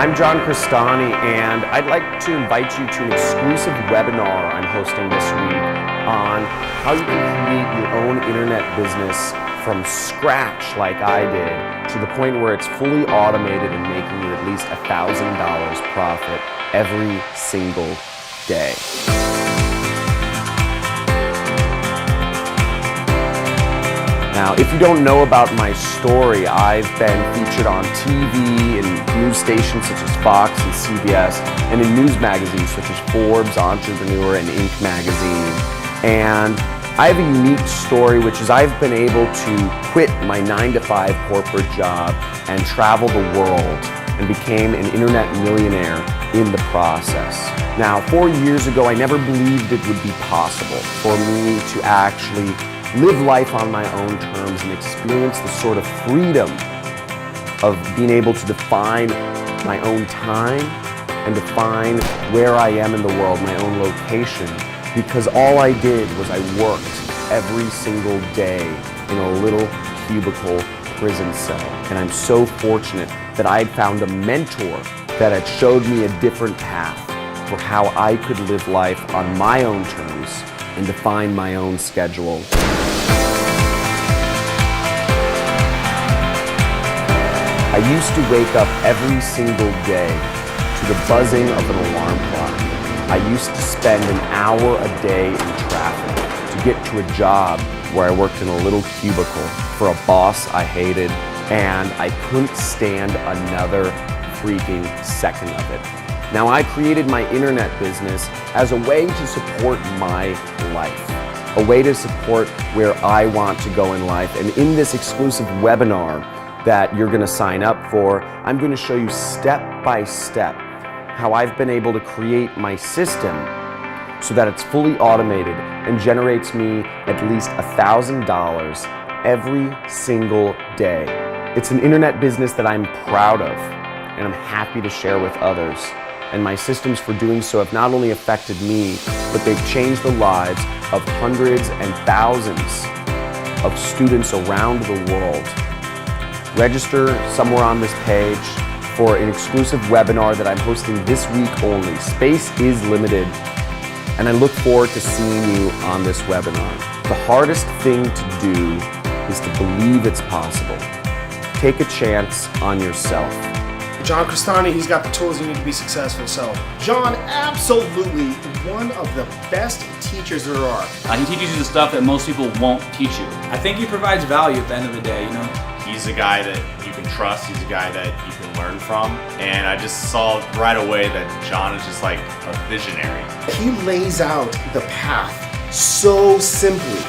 I'm John Cristani, and I'd like to invite you to an exclusive webinar I'm hosting this week on how you can create your own internet business from scratch like I did, to the point where it's fully automated and making you at least $1,000 profit every single day. Now, if you don't know about my story, I've been featured on TV and news stations such as Fox and CBS, and in news magazines such as Forbes, Entrepreneur, and Inc. magazine. And I have a unique story, which is I've been able to quit my 9-to-5 corporate job and travel the world, and became an internet millionaire in the process. Now, 4 years ago, I never believed it would be possible for me to actually live life on my own terms and experience the sort of freedom of being able to define my own time and define where I am in the world, my own location, because all I did was I worked every single day in a little cubicle prison cell. And I'm so fortunate that I had found a mentor that had showed me a different path for how I could live life on my own terms and define my own schedule. I used to wake up every single day to the buzzing of an alarm clock. I used to spend an hour a day in traffic to get to a job where I worked in a little cubicle for a boss I hated, and I couldn't stand another freaking second of it. Now, I created my internet business as a way to support my life, a way to support where I want to go in life. And in this exclusive webinar that you're gonna sign up for, I'm gonna show you step by step how I've been able to create my system so that it's fully automated and generates me at least $1,000 every single day. It's an internet business that I'm proud of and I'm happy to share with others. And my systems for doing so have not only affected me, but they've changed the lives of hundreds and thousands of students around the world. Register somewhere on this page for an exclusive webinar that I'm hosting this week only. Space is limited, and I look forward to seeing you on this webinar. The hardest thing to do is to believe it's possible. Take a chance on yourself. John Cristani, he's got the tools you need to be successful. So, John, absolutely one of the best teachers there are. He teaches you the stuff that most people won't teach you. I think he provides value at the end of the day, you know? He's a guy that you can trust, he's a guy that you can learn from, and I just saw right away that John is just like a visionary. He lays out the path so simply